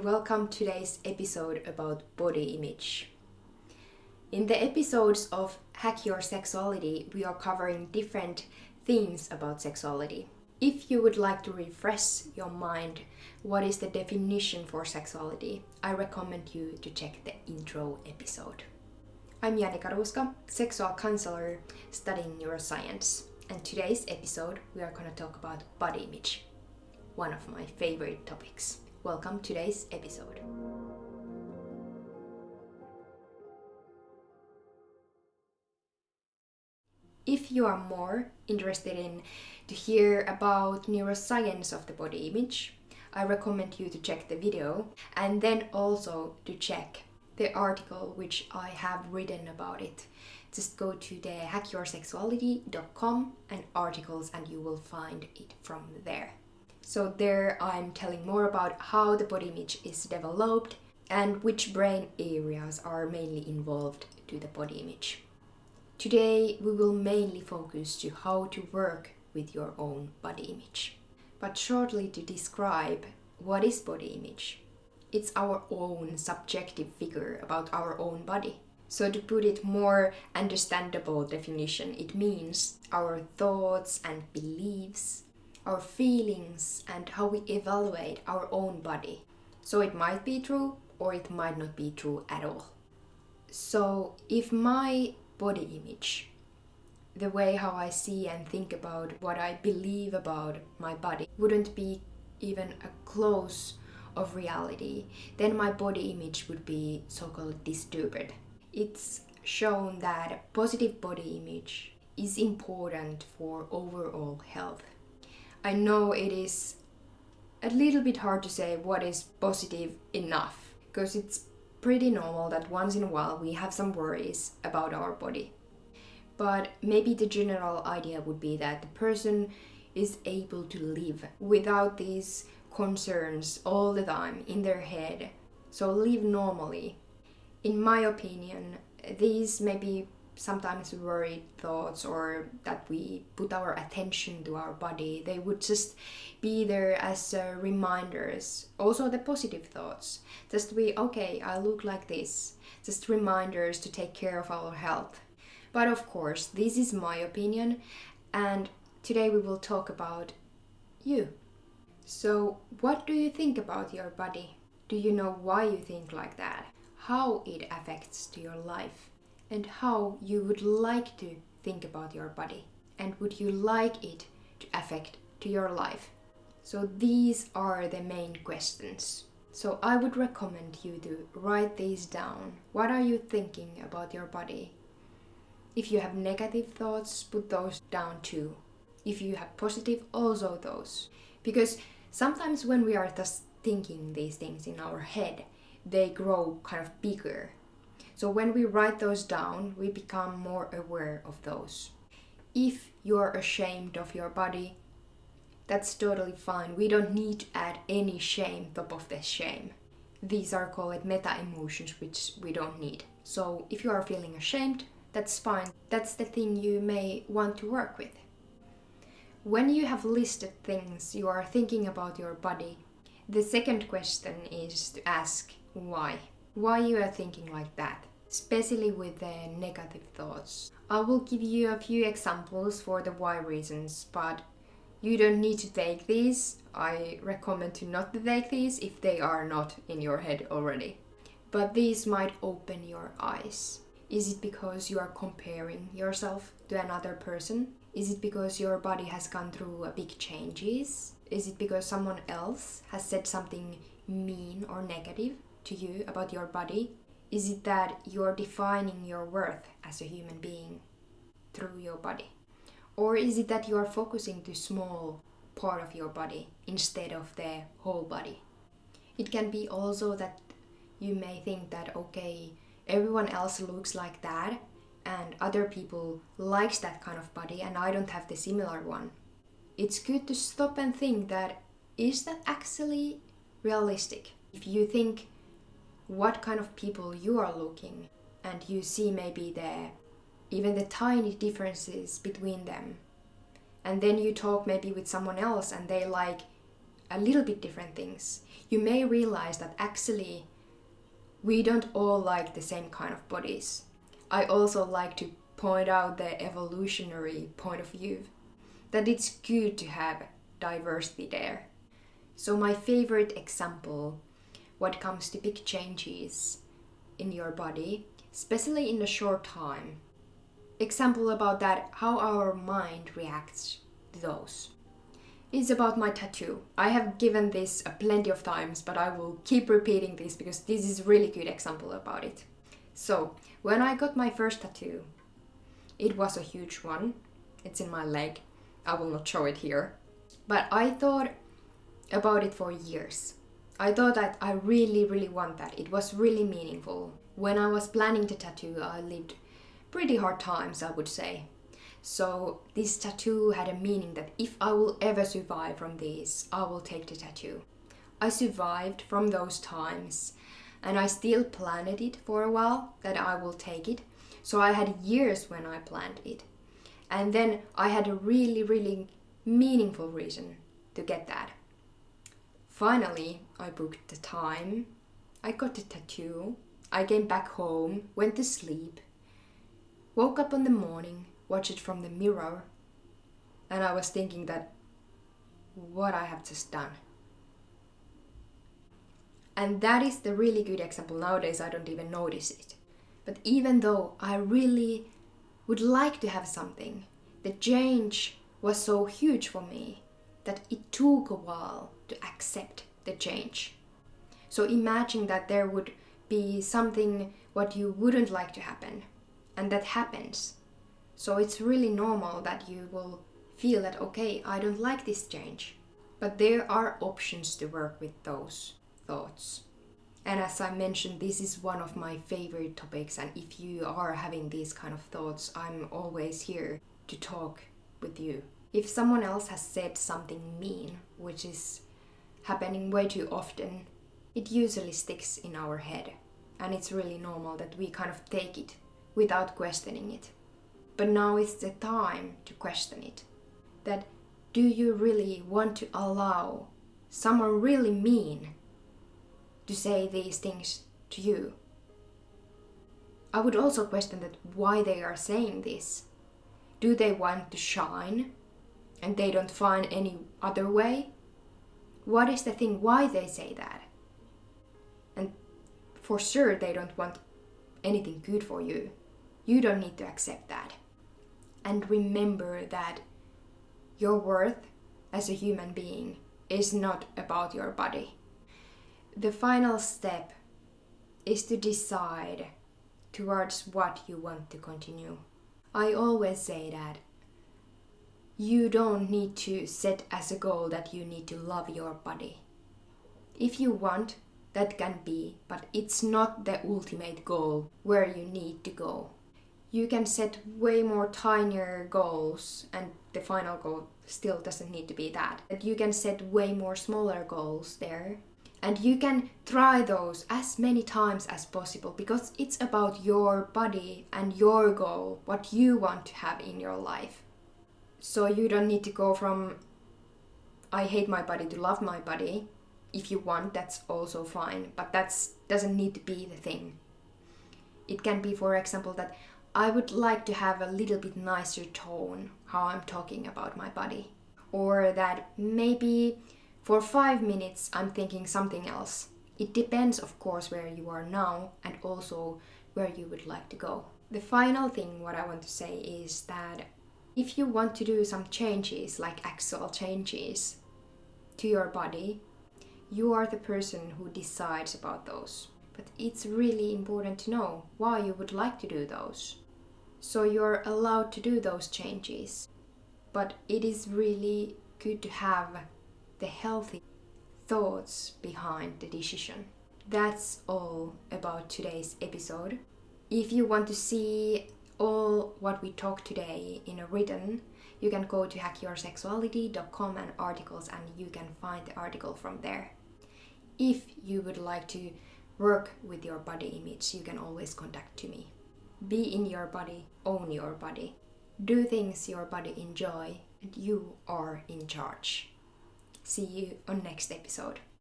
welcome to today's episode about body image. In the episodes of Hack Your Sexuality, we are covering different themes about sexuality. If you would like to refresh your mind, what is the definition for sexuality, I recommend you to check the intro episode. I'm Janika Ruska, sexual counselor studying neuroscience, and today's episode we are going to talk about body image, one of my favorite topics. Welcome to today's episode. If you are more interested in to hear about neuroscience of the body image, I recommend you to check the video and then also to check the article which I have written about it. Just go to the hackyoursexuality.com and articles and you will find it from there. So there I'm telling more about how the body image is developed and which brain areas are mainly involved to the body image. Today we will mainly focus to how to work with your own body image. But shortly to describe what is body image. It's our own subjective figure about our own body. So to put it more understandable definition, it means our thoughts and beliefs, our feelings and how we evaluate our own body. So it might be true or it might not be true at all. So if my body image, the way how I see and think about what I believe about my body, wouldn't be even a close of reality, then my body image would be so-called distorted. It's shown that positive body image is important for overall health. I know it is a little bit hard to say what is positive enough, because it's pretty normal that once in a while we have some worries about our body. But maybe the general idea would be that the person is able to live without these concerns all the time in their head, so live normally. In my opinion, these maybe sometimes worried thoughts or that we put our attention to our body, they would just be there as reminders. Also the positive thoughts, just I look like this, just reminders to take care of our health. But of course, this is my opinion, and today we will talk about you. So what do you think about your body? Do you know why you think like that? How it affects to your life? And how you would like to think about your body, and would you like it to affect to your life? So these are the main questions. So I would recommend you to write these down. What are you thinking about your body? If you have negative thoughts, put those down too. If you have positive, also those. Because sometimes when we are just thinking these things in our head, they grow kind of bigger. So when we write those down, we become more aware of those. If you're ashamed of your body, that's totally fine. We don't need to add any shame top of the shame. These are called meta emotions, which we don't need. So if you are feeling ashamed, that's fine. That's the thing you may want to work with. When you have listed things you are thinking about your body, the second question is to ask why. Why you are thinking like that, especially with the negative thoughts. I will give you a few examples for the why reasons, but you don't need to take these. I recommend to not to take these if they are not in your head already. But these might open your eyes. Is it because you are comparing yourself to another person? Is it because your body has gone through big changes? Is it because someone else has said something mean or negative to you about your body? Is it that you're defining your worth as a human being through your body? Or is it that you are focusing to small part of your body instead of the whole body? It can be also that you may think that everyone else looks like that and other people likes that kind of body and I don't have the similar one. It's good to stop and think that, is that actually realistic? If you think what kind of people you are looking and you see maybe even the tiny differences between them, and then you talk maybe with someone else and they like a little bit different things, you may realize that actually we don't all like the same kind of bodies. I also like to point out the evolutionary point of view, that it's good to have diversity there. So my favorite example when it comes to big changes in your body, especially in a short time, example about that, how our mind reacts to those, is about my tattoo. I have given this plenty of times, but I will keep repeating this because this is a really good example about it. So, when I got my first tattoo, it was a huge one. It's in my leg. I will not show it here. But I thought about it for years. I thought that I really, really want that. It was really meaningful. When I was planning the tattoo, I lived pretty hard times, I would say. So this tattoo had a meaning that if I will ever survive from this, I will take the tattoo. I survived from those times, and I still planned it for a while that I will take it. So I had years when I planned it. And then I had a really, really meaningful reason to get that. Finally, I booked the time. I got the tattoo. I came back home, went to sleep, woke up in the morning, watched it from the mirror, and I was thinking that what I have just done. And that is the really good example. Nowadays I don't even notice it. But even though I really would like to have something, the change was so huge for me that it took a while to accept the change. So imagine that there would be something what you wouldn't like to happen, and that happens. So it's really normal that you will feel that, okay, I don't like this change. But there are options to work with those thoughts. And as I mentioned, this is one of my favorite topics, and if you are having these kind of thoughts, I'm always here to talk with you. If someone else has said something mean, which is happening way too often, it usually sticks in our head, and it's really normal that we kind of take it without questioning it. But now is the time to question it. That do you really want to allow someone really mean to say these things to you? I would also question that why they are saying this. Do they want to shine and they don't find any other way? What is the thing why they say that? And for sure they don't want anything good for you. You don't need to accept that. And remember that your worth as a human being is not about your body. The final step is to decide towards what you want to continue. I always say that you don't need to set as a goal that you need to love your body. If you want, that can be, but it's not the ultimate goal where you need to go. You can set way more tinier goals, and the final goal still doesn't need to be that. But you can set way more smaller goals there. And you can try those as many times as possible because it's about your body and your goal, what you want to have in your life. So you don't need to go from I hate my body to love my body. If you want, that's also fine, but that doesn't need to be the thing. It can be, for example, that I would like to have a little bit nicer tone how I'm talking about my body. Or that maybe for 5 minutes I'm thinking something else. It depends, of course, where you are now and also where you would like to go. The final thing what I want to say is that if you want to do some changes, like actual changes to your body, you are the person who decides about those. But it's really important to know why you would like to do those. So you're allowed to do those changes. But it is really good to have the healthy thoughts behind the decision. That's all about today's episode. If you want to see all what we talked today in a written, you can go to hackyoursexuality.com and articles, and you can find the article from there. If you would like to work with your body image, you can always contact to me. Be in your body, own your body. Do things your body enjoy, and you are in charge. See you on next episode.